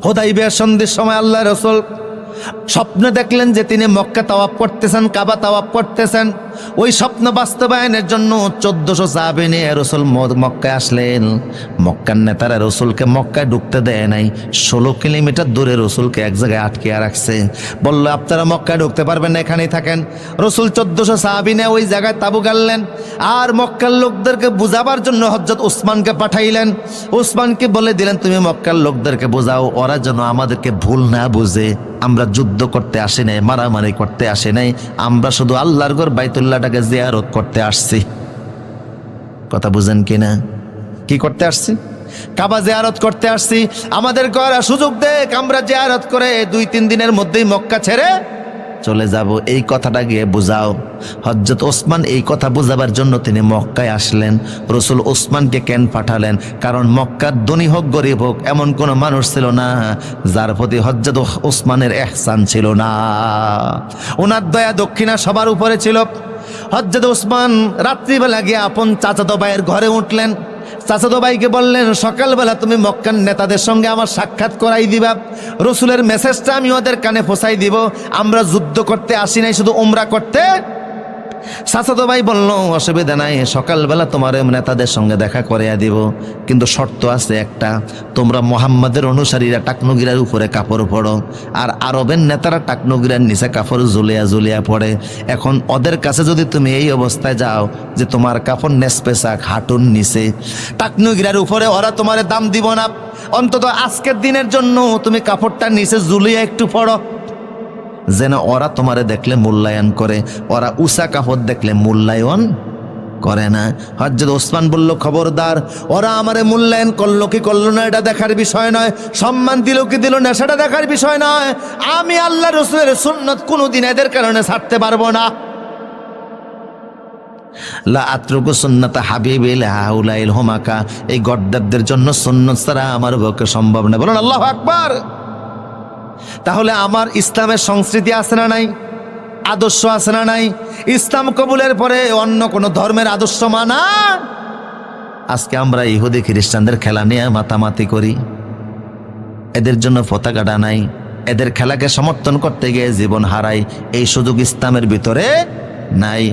হুদাইবিয়া সন্ধির সময় আল্লাহ রাসূল স্বপ্নে দেখলেন যে তিনি মক্কা তাওয়াফ করতেছেন, কাবা তাওয়াফ করতেছেন। ওই স্বপ্ন বাস্তবায়নের জন্য 1400 সাহাবী নিয়ে রাসূল মক্কায় আসলেন। মক্কার নেতারা রাসূলকে মক্কায় ঢুকতে দেয় নাই। 16 কিলোমিটার দূরে রাসূলকে এক জায়গায় আটকে রাখছে। বলল, আপনারা মক্কায় ঢুকতে পারবেন না, এখানেই থাকেন। রাসূল 1400 সাহাবী নিয়ে ওই জায়গায় তাঁবু গাড়লেন। আর মক্কার লোকদেরকে বুঝাবার জন্য হযরত ওসমানকে পাঠাইলেন। ওসমানকে বলে দিলেন, তুমি মক্কার লোকদেরকে বোঝাও, ওরা যেন আমাদেরকে ভুল না বুঝে। আমরা যুদ্ধ করতে আসি নাই, মারামারি করতে আসি নাই, আমরা শুধু আল্লাহর ঘর বাইতুল্লাহটাকে জিয়ারত করতে আসছি। কথা বুঝেন কিনা? কি করতে আসছি? কাবা জিয়ারত করতে আসছি। আমাদের ঘর সুযোগ দেখ, আমরা জিয়ারত করে 2-3 দিনের মধ্যেই মক্কা ছেড়ে চলে যাব। এই কথাটা গিয়ে বুঝাও। হযরত ওসমান এই কথা বুঝাবার জন্য তিনি মক্কায় আসলেন। রাসূল ওসমানকে কেন পাঠালেন? কারণ মক্কার ধনী হোক গরিব হোক এমন কোনো মানুষ ছিল না যার প্রতি হযরত ওসমানের ইহসান ছিল না। ওনার দয়া দক্ষিণা সবার উপরে ছিল। হযরত ওসমান রাত্রিবেলা গিয়ে আপন চাচাতো ভাইয়ের ঘরে উঠলেন। চাচাতো ভাইকে বললেন, সকালবেলা তুমি মক্কার নেতাদের সঙ্গে আমার সাক্ষাৎ করাই দিবা, রসুলের মেসেজটা আমি ওদের কানে পৌঁছাই দিব। আমরা যুদ্ধ করতে আসি নাই, শুধু উমরা করতে। চাচাতো ভাই বলল, অসুবিধা নাই, সকালবেলা তোমার নেতাদের সঙ্গে দেখা করিয়া দিব, কিন্তু শর্ত আছে একটা, তোমরা মুহাম্মাদের অনুসারীরা টাকনুগিরার উপরে কাপড় পরো, আর আরবের নেতারা টাকনুগিরার নিচে কাপড় ঝুলিয়া ঝুলিয়া পড়ে। এখন ওদের কাছে যদি তুমি এই অবস্থায় যাও যে তোমার কাপড় নেসপেসাক হাঁটুর নিচে, টাকনুগিরার উপরে, ওরা তোমার দাম দিব না। অন্তত আজকের দিনের জন্য তুমি কাপড়টা নিচে ঝুলিয়া একটু পড়ো, যেন ওরা তোমারে দেখলে মূল্যায়ন করে। ওরা উষা কাপড় দেখলে মূল্যায়ন করে না। হযরত ওসমান বলল, খবরদার, ওরা আমারে মূল্যায়ন করলো কি করলো না এটা দেখার বিষয় নয়, সম্মান দিল কি দিল না সেটা দেখার বিষয় নয়। আমি আল্লাহ রাসূলের সুন্নাত কোনোদিন এদের কারণে ছাড়তে পারবো না। লা আতরুকু সুন্নাতা হাবিবিল হাউলাইল হুমাকা, এই গর্দাবদের জন্য সুন্নাত ছাড়া আমার পক্ষে সম্ভব না। বলুন আল্লাহু আকবার। তাহলে আমার ইসলামের সংস্কৃতি আছে না নাই? আদর্শ আছে না নাই? ইসলাম কবুলের পরে অন্য কোনো ধর্মের আদর্শ মানা? আজকে আমরা ইহুদি খ্রিস্টানদের খেলা নিয়ে মাতামাতি করি, এদের জন্য পতাকাটা নাই, এদের খেলাকে সমর্থন করতে গিয়ে জীবন হারাই। এই সুযোগ ইসলামের ভিতরে নাই।